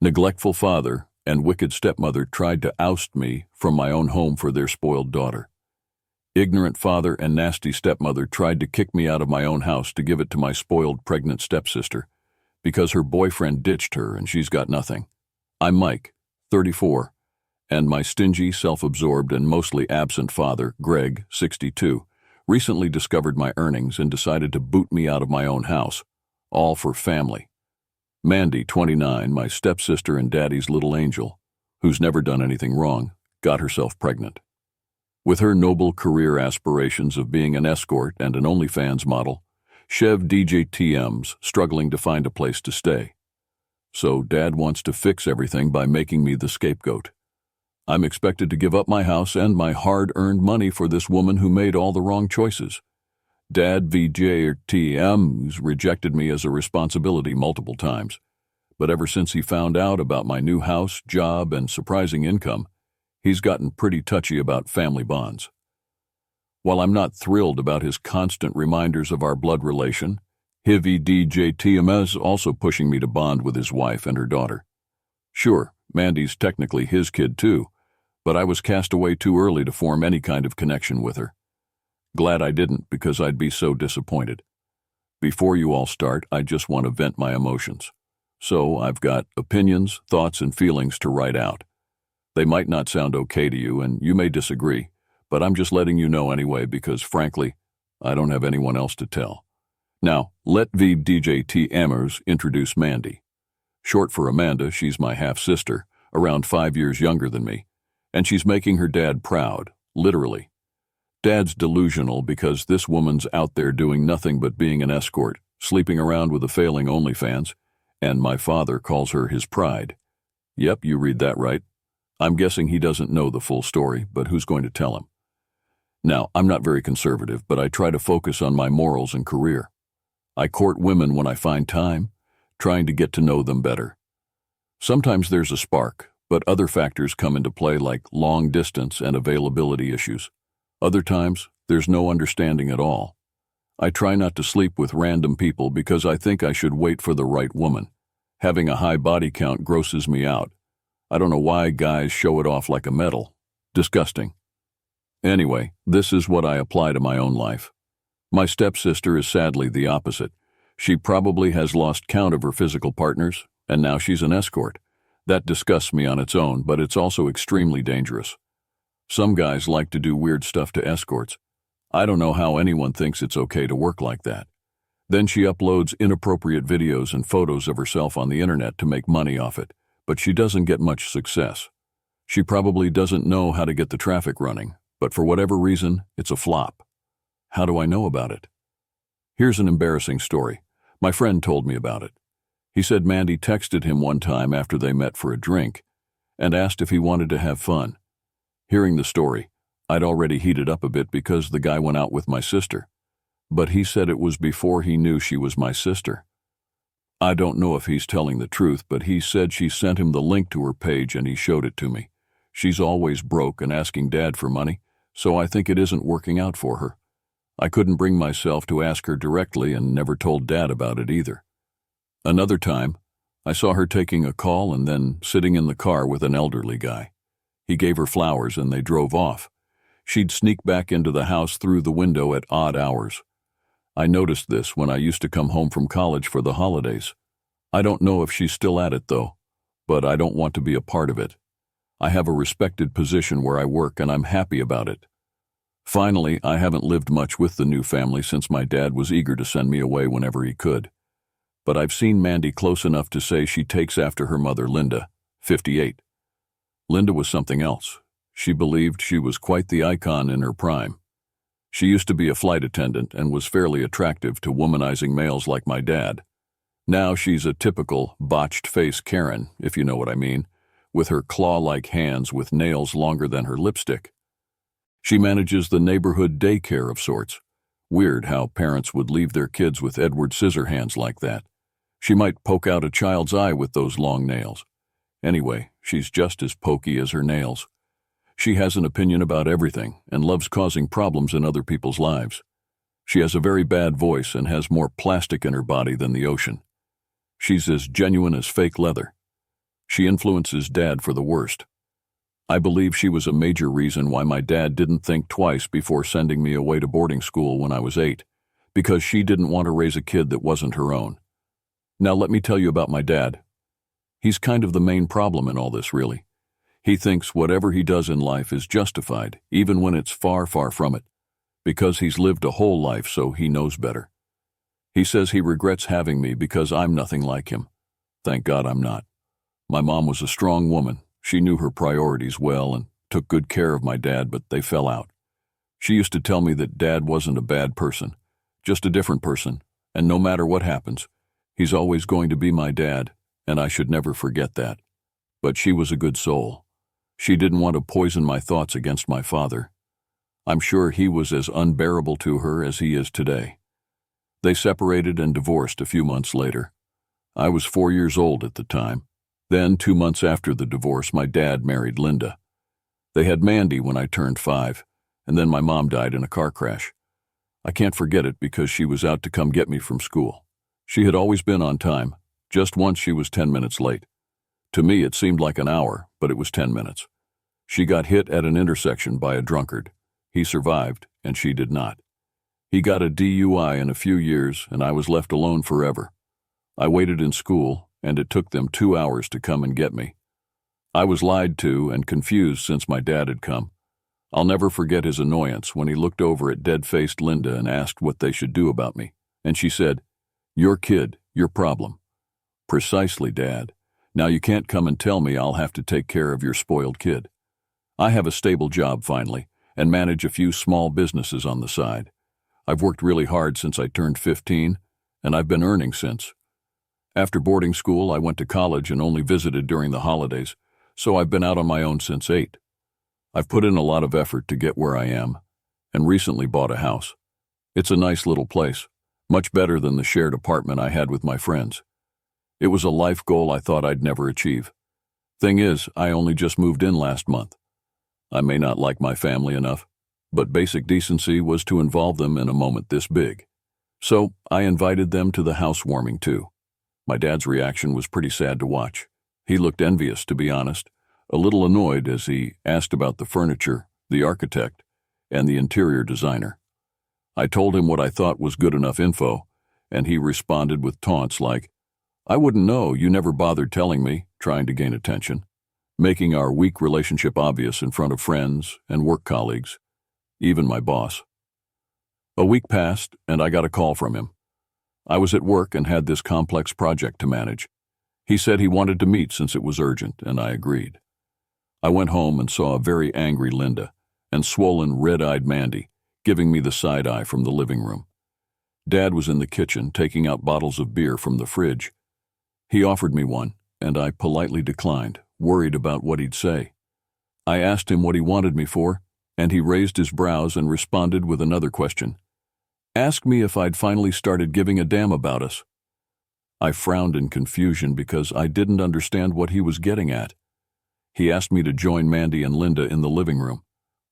Neglectful father and wicked stepmother tried to oust me from my own home for their spoiled daughter. Ignorant father and nasty stepmother tried to kick me out of my own house to give it to my spoiled pregnant stepsister, because her boyfriend ditched her and she's got nothing. I'm Mike, 34, and my stingy, self-absorbed, and mostly absent father, Greg, 62, recently discovered my earnings and decided to boot me out of my own house, all for family. Mandy, 29, my stepsister and daddy's little angel, who's never done anything wrong, got herself pregnant. With her noble career aspirations of being an escort and an OnlyFans model, Chev DJTM's struggling to find a place to stay. So Dad wants to fix everything by making me the scapegoat. I'm expected to give up my house and my hard-earned money for this woman who made all the wrong choices. Dad VJTM's rejected me as a responsibility multiple times, but ever since he found out about my new house, job, and surprising income, he's gotten pretty touchy about family bonds. While I'm not thrilled about his constant reminders of our blood relation, DJTM is also pushing me to bond with his wife and her daughter. Sure, Mandy's technically his kid too, but I was cast away too early to form any kind of connection with her. Glad I didn't, because I'd be so disappointed. Before you all start, I just want to vent my emotions. So I've got opinions, thoughts, and feelings to write out. They might not sound okay to you, and you may disagree, but I'm just letting you know anyway because, frankly, I don't have anyone else to tell. Now, let DJTMers introduce Mandy. Short for Amanda, she's my half-sister, around 5 years younger than me, and she's making her dad proud, literally. Dad's delusional because this woman's out there doing nothing but being an escort, sleeping around with a failing OnlyFans, and my father calls her his pride. Yep, you read that right. I'm guessing he doesn't know the full story, but who's going to tell him? Now, I'm not very conservative, but I try to focus on my morals and career. I court women when I find time, trying to get to know them better. Sometimes there's a spark, but other factors come into play like long distance and availability issues. Other times, there's no understanding at all. I try not to sleep with random people because I think I should wait for the right woman. Having a high body count grosses me out. I don't know why guys show it off like a medal. Disgusting. Anyway, this is what I apply to my own life. My stepsister is sadly the opposite. She probably has lost count of her physical partners, and now she's an escort. That disgusts me on its own, but it's also extremely dangerous. Some guys like to do weird stuff to escorts. I don't know how anyone thinks it's okay to work like that. Then she uploads inappropriate videos and photos of herself on the internet to make money off it, but she doesn't get much success. She probably doesn't know how to get the traffic running, but for whatever reason, it's a flop. How do I know about it? Here's an embarrassing story. My friend told me about it. He said Mandy texted him one time after they met for a drink and asked if he wanted to have fun. Hearing the story, I'd already heated up a bit because the guy went out with my sister, but he said it was before he knew she was my sister. I don't know if he's telling the truth, but he said she sent him the link to her page and he showed it to me. She's always broke and asking Dad for money, so I think it isn't working out for her. I couldn't bring myself to ask her directly and never told Dad about it either. Another time, I saw her taking a call and then sitting in the car with an elderly guy. He gave her flowers and they drove off. She'd sneak back into the house through the window at odd hours. I noticed this when I used to come home from college for the holidays. I don't know if she's still at it though, but I don't want to be a part of it. I have a respected position where I work and I'm happy about it. Finally, I haven't lived much with the new family since my dad was eager to send me away whenever he could. But I've seen Mandy close enough to say she takes after her mother Linda, 58. Linda was something else. She believed she was quite the icon in her prime. She used to be a flight attendant and was fairly attractive to womanizing males like my dad. Now she's a typical botched-face Karen, if you know what I mean, with her claw-like hands with nails longer than her lipstick. She manages the neighborhood daycare of sorts. Weird how parents would leave their kids with Edward Scissorhands like that. She might poke out a child's eye with those long nails. Anyway, she's just as pokey as her nails. She has an opinion about everything and loves causing problems in other people's lives. She has a very bad voice and has more plastic in her body than the ocean. She's as genuine as fake leather. She influences Dad for the worst. I believe she was a major reason why my dad didn't think twice before sending me away to boarding school when I was 8, because she didn't want to raise a kid that wasn't her own. Now let me tell you about my dad. He's kind of the main problem in all this, really. He thinks whatever he does in life is justified, even when it's far, far from it, because he's lived a whole life, so he knows better. He says he regrets having me because I'm nothing like him. Thank God I'm not. My mom was a strong woman. She knew her priorities well and took good care of my dad, but they fell out. She used to tell me that Dad wasn't a bad person, just a different person, and no matter what happens, he's always going to be my dad, and I should never forget that. But she was a good soul. She didn't want to poison my thoughts against my father. I'm sure he was as unbearable to her as he is today. They separated and divorced a few months later. I was 4 years old at the time. Then, 2 months after the divorce, my dad married Linda. They had Mandy when I turned 5, and then my mom died in a car crash. I can't forget it because she was out to come get me from school. She had always been on time. Just once she was 10 minutes late. To me, it seemed like an hour, but it was 10 minutes. She got hit at an intersection by a drunkard. He survived, and she did not. He got a DUI in a few years, and I was left alone forever. I waited in school, and it took them 2 hours to come and get me. I was lied to and confused since my dad had come. I'll never forget his annoyance when he looked over at dead-faced Linda and asked what they should do about me. And she said, "Your kid, your problem." Precisely, Dad. Now you can't come and tell me I'll have to take care of your spoiled kid. I have a stable job finally, and manage a few small businesses on the side. I've worked really hard since I turned 15, and I've been earning since. After boarding school, I went to college and only visited during the holidays, so I've been out on my own since 8. I've put in a lot of effort to get where I am, and recently bought a house. It's a nice little place, much better than the shared apartment I had with my friends. It was a life goal I thought I'd never achieve. Thing is, I only just moved in last month. I may not like my family enough, but basic decency was to involve them in a moment this big. So I invited them to the housewarming too. My dad's reaction was pretty sad to watch. He looked envious, to be honest, a little annoyed as he asked about the furniture, the architect, and the interior designer. I told him what I thought was good enough info, and he responded with taunts like, "I wouldn't know, you never bothered telling me," trying to gain attention, making our weak relationship obvious in front of friends and work colleagues, even my boss. A week passed, and I got a call from him. I was at work and had this complex project to manage. He said he wanted to meet since it was urgent, and I agreed. I went home and saw a very angry Linda and swollen, red-eyed Mandy giving me the side eye from the living room. Dad was in the kitchen taking out bottles of beer from the fridge. He offered me one, and I politely declined, worried about what he'd say. I asked him what he wanted me for, and he raised his brows and responded with another question. Asked me if I'd finally started giving a damn about us. I frowned in confusion because I didn't understand what he was getting at. He asked me to join Mandy and Linda in the living room.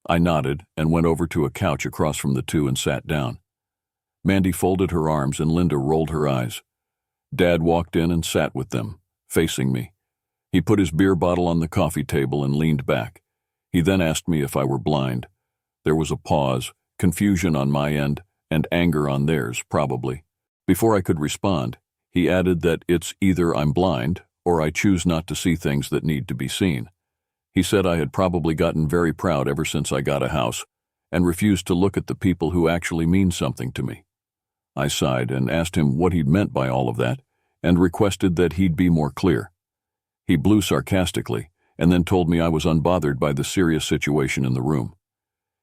I nodded and went over to a couch across from the two and sat down. Mandy folded her arms and Linda rolled her eyes. Dad walked in and sat with them, facing me. He put his beer bottle on the coffee table and leaned back. He then asked me if I were blind. There was a pause, confusion on my end, and anger on theirs, probably. Before I could respond, he added that it's either I'm blind or I choose not to see things that need to be seen. He said I had probably gotten very proud ever since I got a house and refused to look at the people who actually mean something to me. I sighed and asked him what he'd meant by all of that and requested that he'd be more clear. He blew sarcastically and then told me I was unbothered by the serious situation in the room.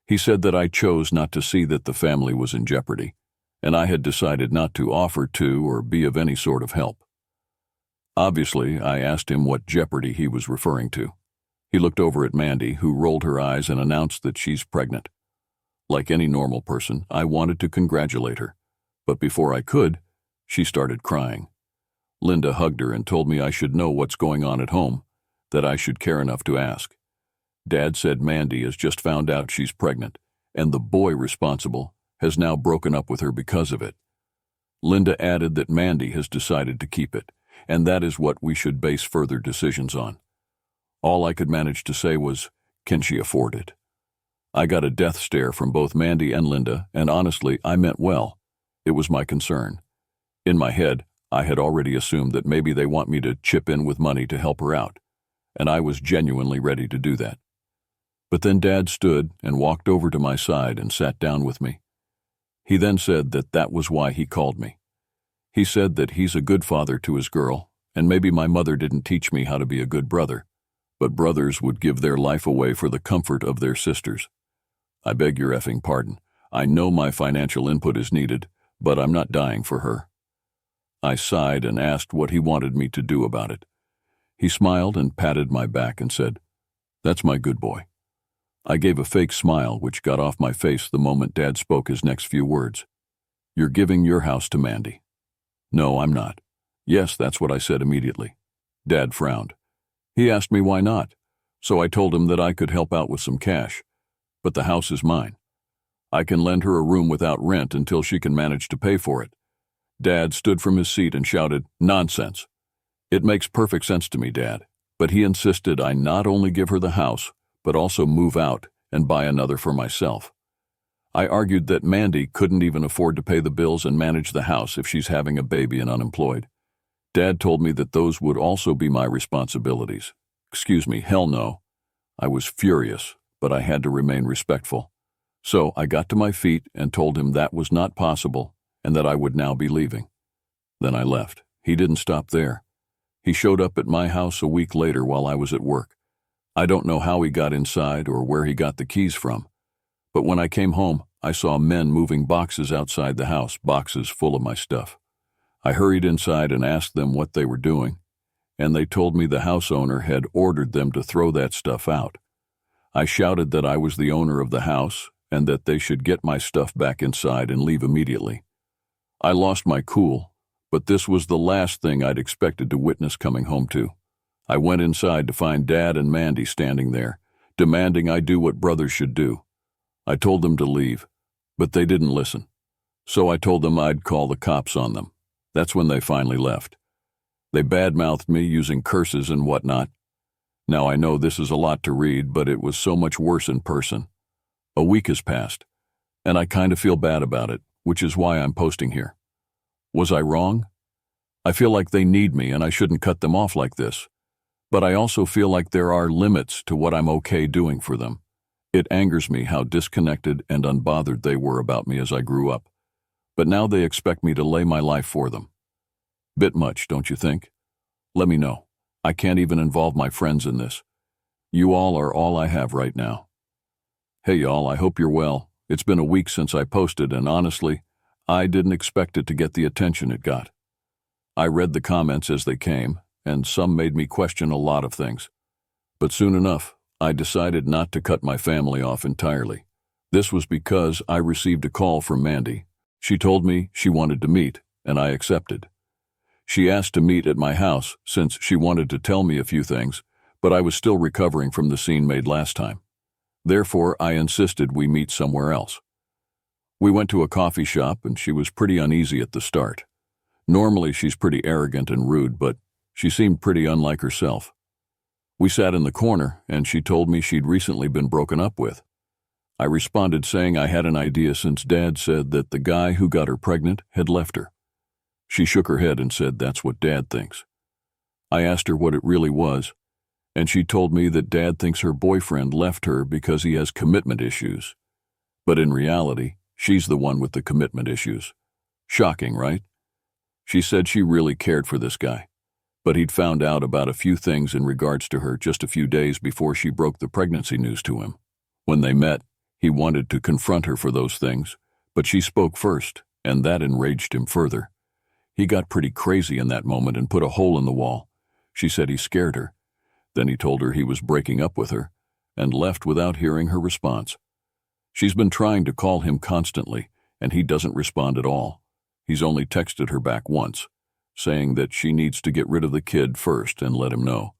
He said that I chose not to see that the family was in jeopardy, and I had decided not to offer to or be of any sort of help. Obviously, I asked him what jeopardy he was referring to. He looked over at Mandy, who rolled her eyes and announced that she's pregnant. Like any normal person, I wanted to congratulate her, but before I could, she started crying. Linda hugged her and told me I should know what's going on at home, that I should care enough to ask. Dad said Mandy has just found out she's pregnant, and the boy responsible has now broken up with her because of it. Linda added that Mandy has decided to keep it, and that is what we should base further decisions on. All I could manage to say was, can she afford it? I got a death stare from both Mandy and Linda, and honestly, I meant well. It was my concern. In my head, I had already assumed that maybe they want me to chip in with money to help her out, and I was genuinely ready to do that. But then Dad stood and walked over to my side and sat down with me. He then said that that was why he called me. He said that he's a good father to his girl, and maybe my mother didn't teach me how to be a good brother, but brothers would give their life away for the comfort of their sisters. I beg your effing pardon. I know my financial input is needed, but I'm not dying for her. I sighed and asked what he wanted me to do about it. He smiled and patted my back and said, "That's my good boy." I gave a fake smile which got off my face the moment Dad spoke his next few words. "You're giving your house to Mandy." "No, I'm not." "Yes, that's what I said immediately." Dad frowned. He asked me why not, so I told him that I could help out with some cash. But the house is mine. I can lend her a room without rent until she can manage to pay for it. Dad stood from his seat and shouted, "Nonsense." It makes perfect sense to me, Dad, but he insisted I not only give her the house, but also move out and buy another for myself. I argued that Mandy couldn't even afford to pay the bills and manage the house if she's having a baby and unemployed. Dad told me that those would also be my responsibilities. Excuse me, hell no. I was furious, but I had to remain respectful. So I got to my feet and told him that was not possible and that I would now be leaving. Then I left. He didn't stop there. He showed up at my house a week later while I was at work. I don't know how he got inside or where he got the keys from, but when I came home, I saw men moving boxes outside the house, boxes full of my stuff. I hurried inside and asked them what they were doing, and they told me the house owner had ordered them to throw that stuff out. I shouted that I was the owner of the house and that they should get my stuff back inside and leave immediately. I lost my cool, but this was the last thing I'd expected to witness coming home to. I went inside to find Dad and Mandy standing there, demanding I do what brothers should do. I told them to leave, but they didn't listen. So I told them I'd call the cops on them. That's when they finally left. They badmouthed me using curses and whatnot. Now I know this is a lot to read, but it was so much worse in person. A week has passed, and I kind of feel bad about it, which is why I'm posting here. Was I wrong? I feel like they need me and I shouldn't cut them off like this. But I also feel like there are limits to what I'm okay doing for them. It angers me how disconnected and unbothered they were about me as I grew up. But now they expect me to lay my life for them. Bit much, don't you think? Let me know. I can't even involve my friends in this. You all are all I have right now. Hey y'all, I hope you're well. It's been a week since I posted, and honestly, I didn't expect it to get the attention it got. I read the comments as they came, and some made me question a lot of things. But soon enough, I decided not to cut my family off entirely. This was because I received a call from Mandy. She told me she wanted to meet, and I accepted. She asked to meet at my house since she wanted to tell me a few things, but I was still recovering from the scene made last time. Therefore, I insisted we meet somewhere else. We went to a coffee shop, and she was pretty uneasy at the start. Normally, she's pretty arrogant and rude, but she seemed pretty unlike herself. We sat in the corner, and she told me she'd recently been broken up with. I responded saying I had an idea since Dad said that the guy who got her pregnant had left her. She shook her head and said that's what Dad thinks. I asked her what it really was, and she told me that Dad thinks her boyfriend left her because he has commitment issues. But in reality, she's the one with the commitment issues. Shocking, right? She said she really cared for this guy, but he'd found out about a few things in regards to her just a few days before she broke the pregnancy news to him. When they met, he wanted to confront her for those things, but she spoke first, and that enraged him further. He got pretty crazy in that moment and put a hole in the wall. She said he scared her. Then he told her he was breaking up with her, and left without hearing her response. She's been trying to call him constantly, and he doesn't respond at all. He's only texted her back once, saying that she needs to get rid of the kid first and let him know.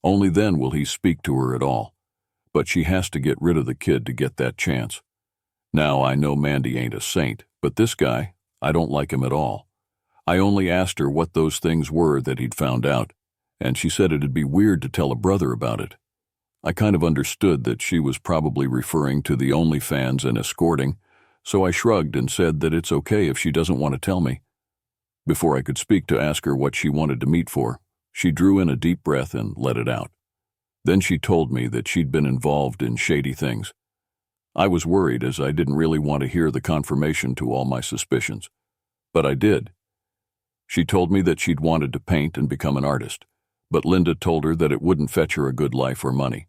Only then will he speak to her at all. But she has to get rid of the kid to get that chance. Now, I know Mandy ain't a saint, but this guy, I don't like him at all. I only asked her what those things were that he'd found out, and she said it'd be weird to tell a brother about it. I kind of understood that she was probably referring to the OnlyFans and escorting, so I shrugged and said that it's okay if she doesn't want to tell me. Before I could speak to ask her what she wanted to meet for, she drew in a deep breath and let it out. Then she told me that she'd been involved in shady things. I was worried as I didn't really want to hear the confirmation to all my suspicions. But I did. She told me that she'd wanted to paint and become an artist, but Linda told her that it wouldn't fetch her a good life or money.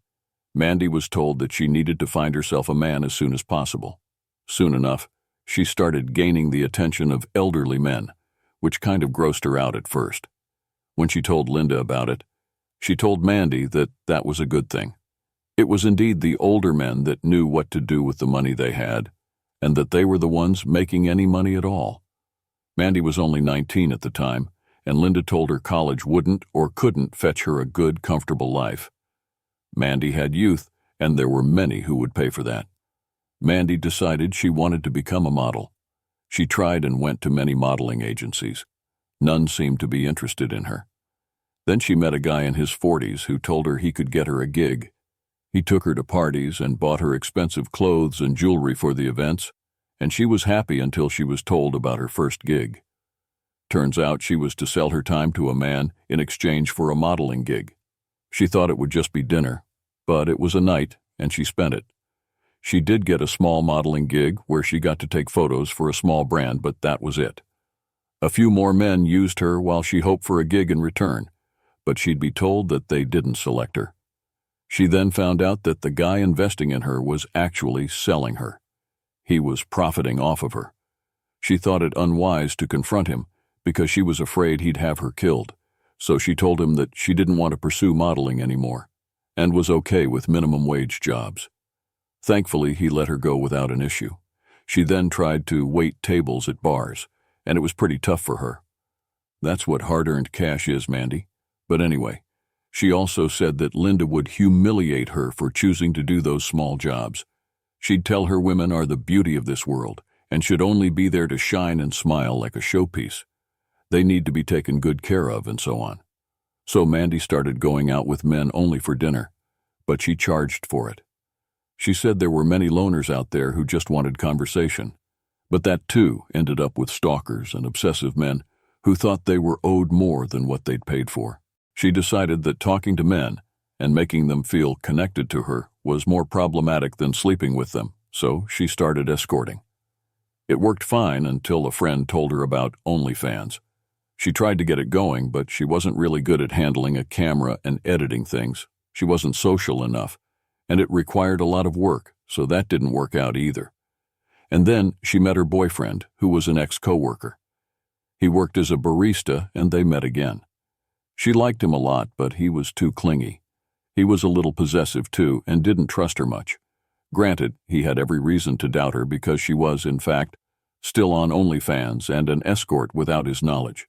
Mandy was told that she needed to find herself a man as soon as possible. Soon enough, she started gaining the attention of elderly men, which kind of grossed her out at first. When she told Linda about it, she told Mandy that that was a good thing. It was indeed the older men that knew what to do with the money they had, and that they were the ones making any money at all. Mandy was only 19 at the time, and Linda told her college wouldn't or couldn't fetch her a good, comfortable life. Mandy had youth, and there were many who would pay for that. Mandy decided she wanted to become a model. She tried and went to many modeling agencies. None seemed to be interested in her. Then she met a guy in his 40s who told her he could get her a gig. He took her to parties and bought her expensive clothes and jewelry for the events, and she was happy until she was told about her first gig. Turns out she was to sell her time to a man in exchange for a modeling gig. She thought it would just be dinner, but it was a night, and she spent it. She did get a small modeling gig where she got to take photos for a small brand, but that was it. A few more men used her while she hoped for a gig in return, but she'd be told that they didn't select her. She then found out that the guy investing in her was actually selling her. He was profiting off of her. She thought it unwise to confront him because she was afraid he'd have her killed, so she told him that she didn't want to pursue modeling anymore and was okay with minimum wage jobs. Thankfully, he let her go without an issue. She then tried to wait tables at bars, and it was pretty tough for her. That's what hard-earned cash is, Mandy. But anyway, she also said that Linda would humiliate her for choosing to do those small jobs. She'd tell her women are the beauty of this world and should only be there to shine and smile like a showpiece. They need to be taken good care of and so on. So Mandy started going out with men only for dinner, but she charged for it. She said there were many loners out there who just wanted conversation, but that too ended up with stalkers and obsessive men who thought they were owed more than what they'd paid for. She decided that talking to men and making them feel connected to her was more problematic than sleeping with them, so she started escorting. It worked fine until a friend told her about OnlyFans. She tried to get it going, but she wasn't really good at handling a camera and editing things. She wasn't social enough, and it required a lot of work, so that didn't work out either. And then she met her boyfriend, who was an ex-coworker. He worked as a barista, and they met again. She liked him a lot, but he was too clingy. He was a little possessive too, and didn't trust her much. Granted, he had every reason to doubt her because she was, in fact, still on OnlyFans and an escort without his knowledge.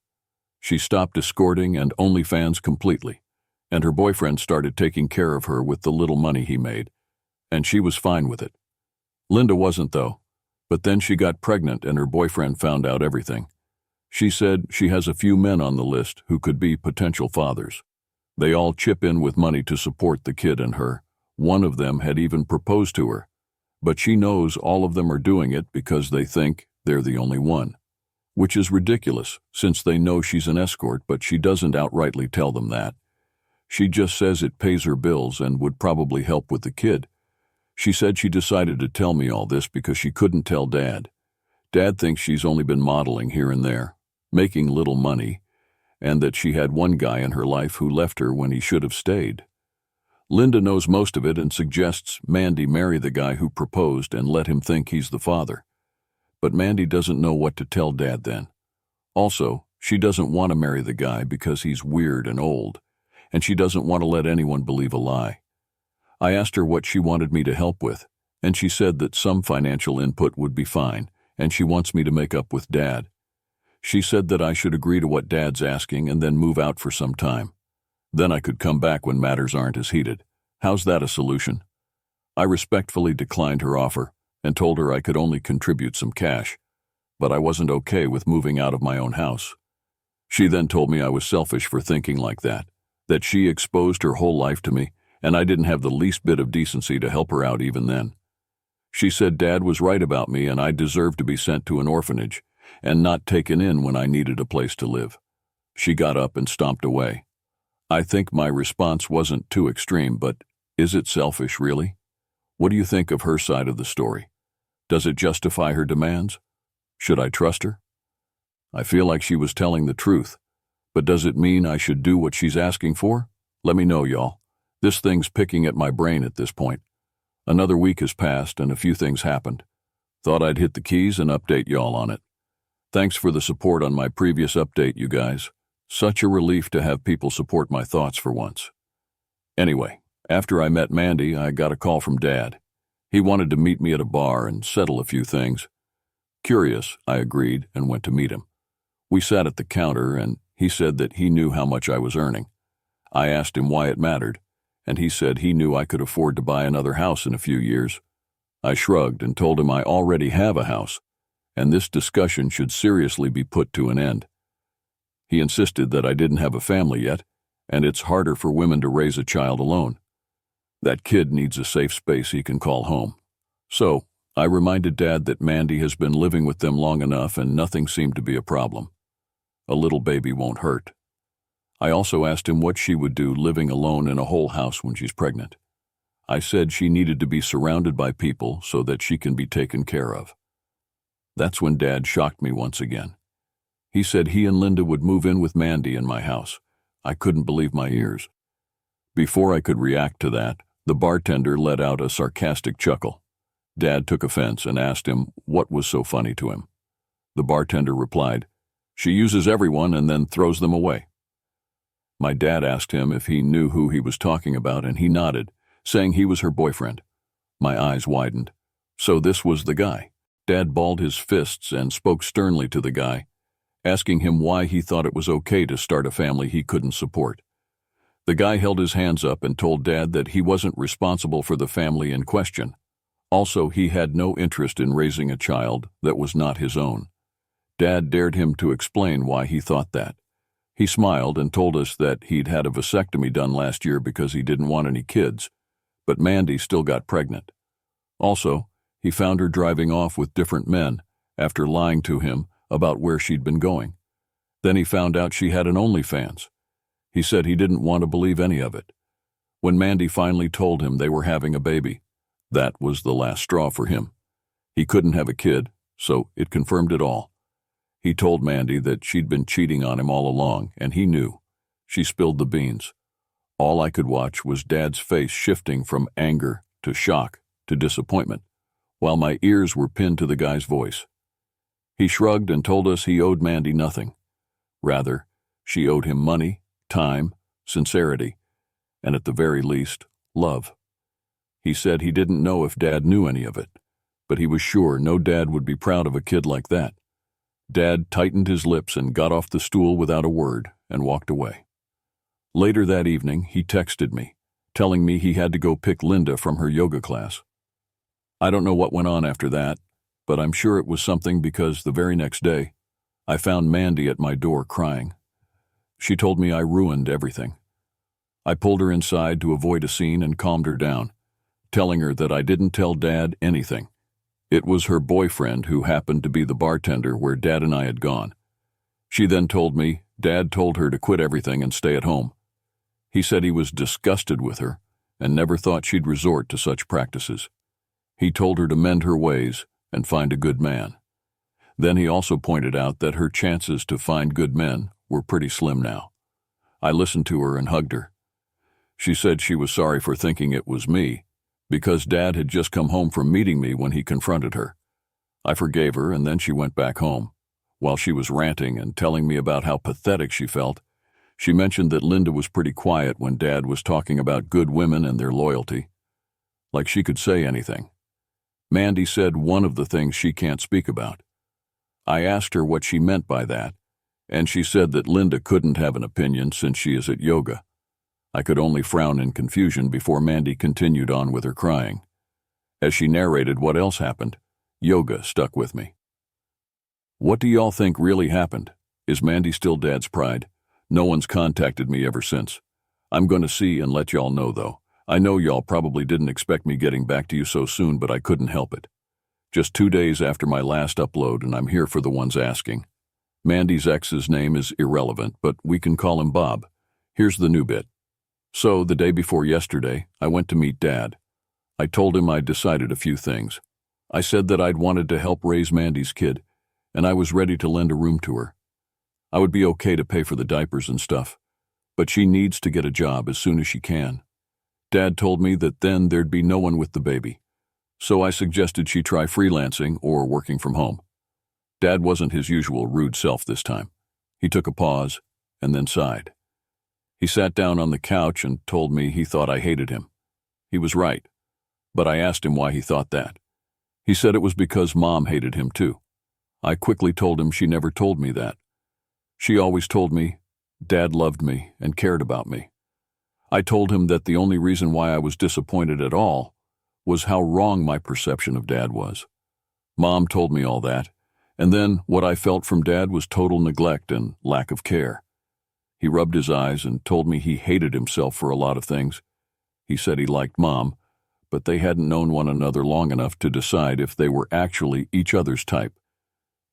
She stopped escorting and OnlyFans completely, and her boyfriend started taking care of her with the little money he made, and she was fine with it. Linda wasn't, though, but then she got pregnant and her boyfriend found out everything. She said she has a few men on the list who could be potential fathers. They all chip in with money to support the kid and her. One of them had even proposed to her, but she knows all of them are doing it because they think they're the only one, which is ridiculous since they know she's an escort, but she doesn't outrightly tell them that. She just says it pays her bills and would probably help with the kid. She said she decided to tell me all this because she couldn't tell Dad. Dad thinks she's only been modeling here and there, making little money, and that she had one guy in her life who left her when he should have stayed. Linda knows most of it and suggests Mandy marry the guy who proposed and let him think he's the father. But Mandy doesn't know what to tell Dad then. Also, she doesn't want to marry the guy because he's weird and old, and she doesn't want to let anyone believe a lie. I asked her what she wanted me to help with, and she said that some financial input would be fine, and she wants me to make up with Dad. She said that I should agree to what Dad's asking and then move out for some time. Then I could come back when matters aren't as heated. How's that a solution? I respectfully declined her offer and told her I could only contribute some cash, but I wasn't okay with moving out of my own house. She then told me I was selfish for thinking like that she exposed her whole life to me, and I didn't have the least bit of decency to help her out even then. She said Dad was right about me and I deserved to be sent to an orphanage and not taken in when I needed a place to live. She got up and stomped away. I think my response wasn't too extreme, but is it selfish, really? What do you think of her side of the story? Does it justify her demands? Should I trust her? I feel like she was telling the truth, but does it mean I should do what she's asking for? Let me know, y'all. This thing's picking at my brain at this point. Another week has passed and a few things happened. Thought I'd hit the keys and update y'all on it. Thanks for the support on my previous update, you guys. Such a relief to have people support my thoughts for once. Anyway, after I met Mandy, I got a call from Dad. He wanted to meet me at a bar and settle a few things. Curious, I agreed and went to meet him. We sat at the counter and he said that he knew how much I was earning. I asked him why it mattered, and he said he knew I could afford to buy another house in a few years. I shrugged and told him I already have a house, and this discussion should seriously be put to an end. He insisted that I didn't have a family yet, and it's harder for women to raise a child alone. That kid needs a safe space he can call home. So, I reminded Dad that Mandy has been living with them long enough and nothing seemed to be a problem. A little baby won't hurt. I also asked him what she would do living alone in a whole house when she's pregnant. I said she needed to be surrounded by people so that she can be taken care of. That's when Dad shocked me once again. He said he and Linda would move in with Mandy in my house. I couldn't believe my ears. Before I could react to that, the bartender let out a sarcastic chuckle. Dad took offense and asked him what was so funny to him. The bartender replied, "She uses everyone and then throws them away." My dad asked him if he knew who he was talking about, and he nodded, saying he was her boyfriend. My eyes widened. So this was the guy. Dad balled his fists and spoke sternly to the guy, asking him why he thought it was okay to start a family he couldn't support. The guy held his hands up and told Dad that he wasn't responsible for the family in question. Also, he had no interest in raising a child that was not his own. Dad dared him to explain why he thought that. He smiled and told us that he'd had a vasectomy done last year because he didn't want any kids, but Mandy still got pregnant. Also, he found her driving off with different men after lying to him about where she'd been going. Then he found out she had an OnlyFans. He said he didn't want to believe any of it. When Mandy finally told him they were having a baby, that was the last straw for him. He couldn't have a kid, so it confirmed it all. He told Mandy that she'd been cheating on him all along, and he knew. She spilled the beans. All I could watch was Dad's face shifting from anger to shock to disappointment, while my ears were pinned to the guy's voice. He shrugged and told us he owed Mandy nothing. Rather, she owed him money, time, sincerity, and at the very least, love. He said he didn't know if Dad knew any of it, but he was sure no dad would be proud of a kid like that. Dad tightened his lips and got off the stool without a word and walked away. Later that evening, he texted me, telling me he had to go pick Linda from her yoga class. I don't know what went on after that, but I'm sure it was something because the very next day, I found Mandy at my door crying. She told me I ruined everything. I pulled her inside to avoid a scene and calmed her down, telling her that I didn't tell Dad anything. It was her boyfriend who happened to be the bartender where Dad and I had gone. She then told me Dad told her to quit everything and stay at home. He said he was disgusted with her and never thought she'd resort to such practices. He told her to mend her ways and find a good man. Then he also pointed out that her chances to find good men were pretty slim now. I listened to her and hugged her. She said she was sorry for thinking it was me, because Dad had just come home from meeting me when he confronted her. I forgave her, and then she went back home. While she was ranting and telling me about how pathetic she felt, she mentioned that Linda was pretty quiet when Dad was talking about good women and their loyalty. Like she could say anything. Mandy said one of the things she can't speak about. I asked her what she meant by that, and she said that Linda couldn't have an opinion since she is at yoga. I could only frown in confusion before Mandy continued on with her crying. As she narrated what else happened, yoga stuck with me. What do y'all think really happened? Is Mandy still Dad's pride? No one's contacted me ever since. I'm going to see and let y'all know, though. I know y'all probably didn't expect me getting back to you so soon, but I couldn't help it. Just 2 days after my last upload, and I'm here for the ones asking. Mandy's ex's name is irrelevant, but we can call him Bob. Here's the new bit. So, the day before yesterday, I went to meet Dad. I told him I'd decided a few things. I said that I'd wanted to help raise Mandy's kid, and I was ready to lend a room to her. I would be okay to pay for the diapers and stuff, but she needs to get a job as soon as she can. Dad told me that then there'd be no one with the baby, so I suggested she try freelancing or working from home. Dad wasn't his usual rude self this time. He took a pause and then sighed. He sat down on the couch and told me he thought I hated him. He was right, but I asked him why he thought that. He said it was because Mom hated him too. I quickly told him she never told me that. She always told me Dad loved me and cared about me. I told him that the only reason why I was disappointed at all was how wrong my perception of Dad was. Mom told me all that, and then what I felt from Dad was total neglect and lack of care. He rubbed his eyes and told me he hated himself for a lot of things. He said he liked Mom, but they hadn't known one another long enough to decide if they were actually each other's type.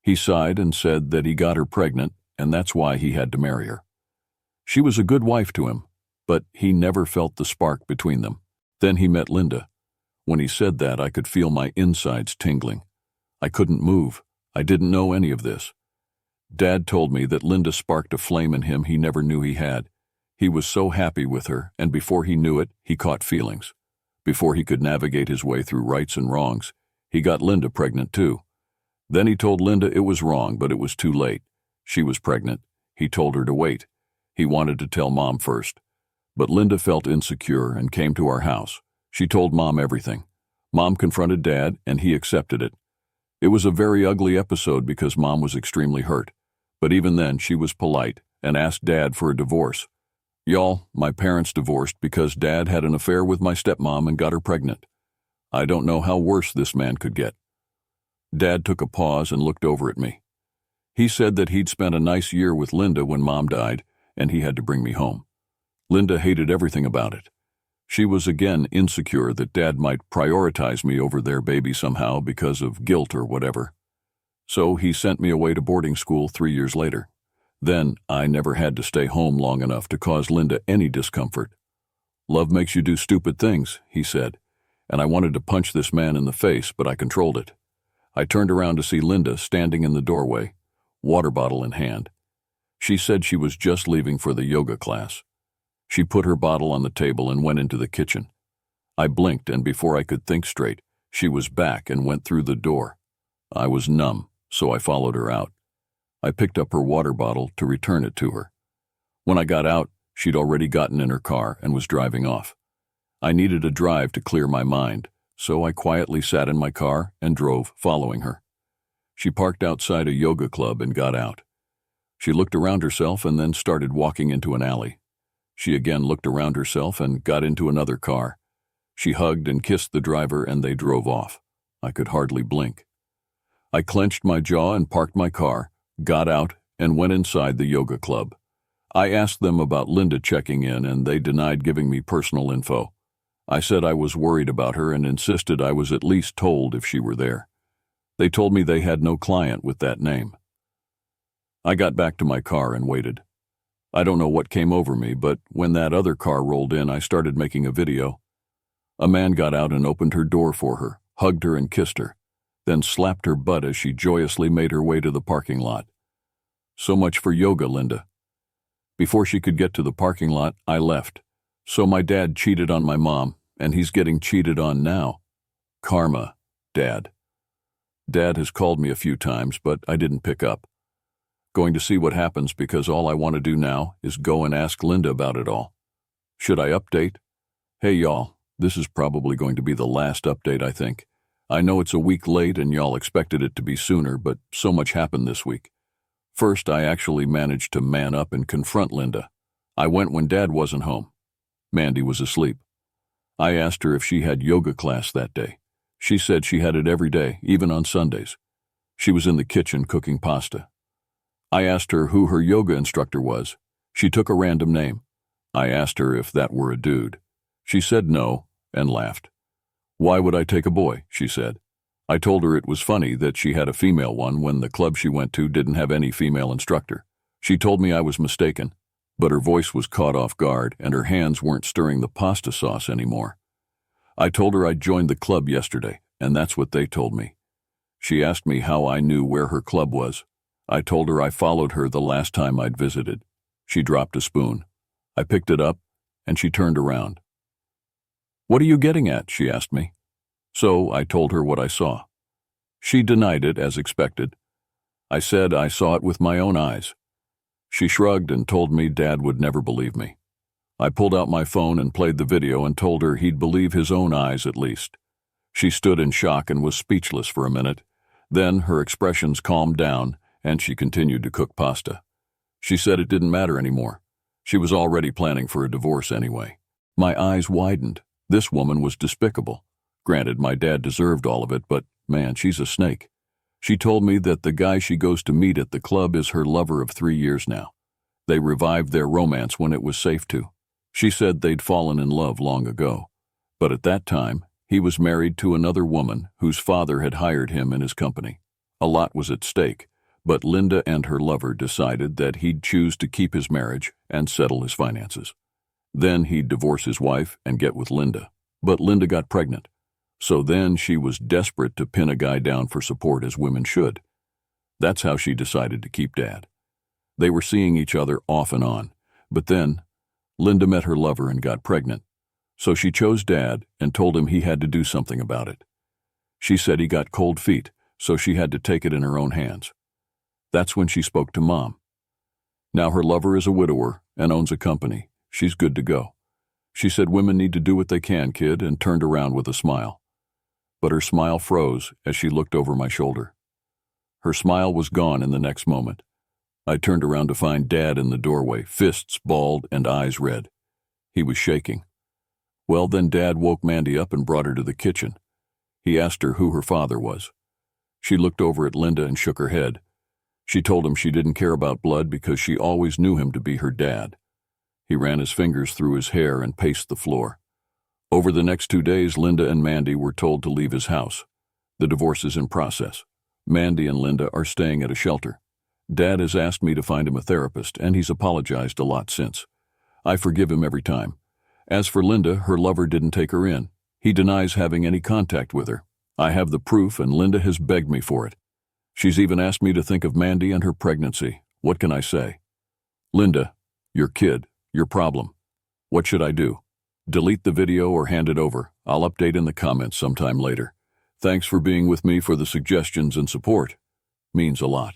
He sighed and said that he got her pregnant, and that's why he had to marry her. She was a good wife to him, but he never felt the spark between them. Then he met Linda. When he said that, I could feel my insides tingling. I couldn't move. I didn't know any of this. Dad told me that Linda sparked a flame in him he never knew he had. He was so happy with her, and before he knew it, he caught feelings. Before he could navigate his way through rights and wrongs, he got Linda pregnant too. Then he told Linda it was wrong, but it was too late. She was pregnant. He told her to wait. He wanted to tell Mom first. But Linda felt insecure and came to our house. She told Mom everything. Mom confronted Dad, and he accepted it. It was a very ugly episode because Mom was extremely hurt. But even then, she was polite and asked Dad for a divorce. Y'all, my parents divorced because Dad had an affair with my stepmom and got her pregnant. I don't know how worse this man could get. Dad took a pause and looked over at me. He said that he'd spent a nice year with Linda when Mom died, and he had to bring me home. Linda hated everything about it. She was again insecure that Dad might prioritize me over their baby somehow because of guilt or whatever. So he sent me away to boarding school 3 years later. Then I never had to stay home long enough to cause Linda any discomfort. Love makes you do stupid things, he said, and I wanted to punch this man in the face, but I controlled it. I turned around to see Linda standing in the doorway, water bottle in hand. She said she was just leaving for the yoga class. She put her bottle on the table and went into the kitchen. I blinked, and before I could think straight, she was back and went through the door. I was numb, so I followed her out. I picked up her water bottle to return it to her. When I got out, she'd already gotten in her car and was driving off. I needed a drive to clear my mind, so I quietly sat in my car and drove, following her. She parked outside a yoga club and got out. She looked around herself and then started walking into an alley. She again looked around herself and got into another car. She hugged and kissed the driver and they drove off. I could hardly blink. I clenched my jaw and parked my car, got out, and went inside the yoga club. I asked them about Linda checking in, and they denied giving me personal info. I said I was worried about her and insisted I was at least told if she were there. They told me they had no client with that name. I got back to my car and waited. I don't know what came over me, but when that other car rolled in, I started making a video. A man got out and opened her door for her, hugged her and kissed her, then slapped her butt as she joyously made her way to the parking lot. So much for yoga, Linda. Before she could get to the parking lot, I left. So my dad cheated on my mom, and he's getting cheated on now. Karma, Dad. Dad has called me a few times, but I didn't pick up. Going to see what happens because all I want to do now is go and ask Linda about it all. Should I update? Hey, y'all, this is probably going to be the last update, I think. I know it's a week late and y'all expected it to be sooner, but so much happened this week. First, I actually managed to man up and confront Linda. I went when Dad wasn't home. Mandy was asleep. I asked her if she had yoga class that day. She said she had it every day, even on Sundays. She was in the kitchen cooking pasta. I asked her who her yoga instructor was. She took a random name. I asked her if that were a dude. She said no and laughed. Why would I take a boy? She said. I told her it was funny that she had a female one when the club she went to didn't have any female instructor. She told me I was mistaken, but her voice was caught off guard and her hands weren't stirring the pasta sauce anymore. I told her I'd joined the club yesterday, and that's what they told me. She asked me how I knew where her club was. I told her I followed her the last time I'd visited. She dropped a spoon. I picked it up, and she turned around. What are you getting at? She asked me. So I told her what I saw. She denied it as expected. I said I saw it with my own eyes. She shrugged and told me Dad would never believe me. I pulled out my phone and played the video and told her he'd believe his own eyes at least. She stood in shock and was speechless for a minute. Then her expressions calmed down and she continued to cook pasta. She said it didn't matter anymore. She was already planning for a divorce anyway. My eyes widened. This woman was despicable. Granted, my dad deserved all of it, but man, she's a snake. She told me that the guy she goes to meet at the club is her lover of 3 years now. They revived their romance when it was safe to. She said they'd fallen in love long ago. But at that time, he was married to another woman whose father had hired him in his company. A lot was at stake, but Linda and her lover decided that he'd choose to keep his marriage and settle his finances. Then he'd divorce his wife and get with Linda. But Linda got pregnant. So then she was desperate to pin a guy down for support as women should. That's how she decided to keep Dad. They were seeing each other off and on, but then Linda met her lover and got pregnant. So she chose Dad and told him he had to do something about it. She said he got cold feet, so she had to take it in her own hands. That's when she spoke to Mom. Now her lover is a widower and owns a company. She's good to go. She said women need to do what they can, kid, and turned around with a smile. But her smile froze as she looked over my shoulder. Her smile was gone in the next moment. I turned around to find Dad in the doorway, fists balled and eyes red. He was shaking. Well, then Dad woke Mandy up and brought her to the kitchen. He asked her who her father was. She looked over at Linda and shook her head. She told him she didn't care about blood because she always knew him to be her dad. He ran his fingers through his hair and paced the floor. Over the next 2 days, Linda and Mandy were told to leave his house. The divorce is in process. Mandy and Linda are staying at a shelter. Dad has asked me to find him a therapist, and he's apologized a lot since. I forgive him every time. As for Linda, her lover didn't take her in. He denies having any contact with her. I have the proof, and Linda has begged me for it. She's even asked me to think of Mandy and her pregnancy. What can I say? Linda, your kid, your problem. What should I do? Delete the video or hand it over. I'll update in the comments sometime later. Thanks for being with me for the suggestions and support. Means a lot.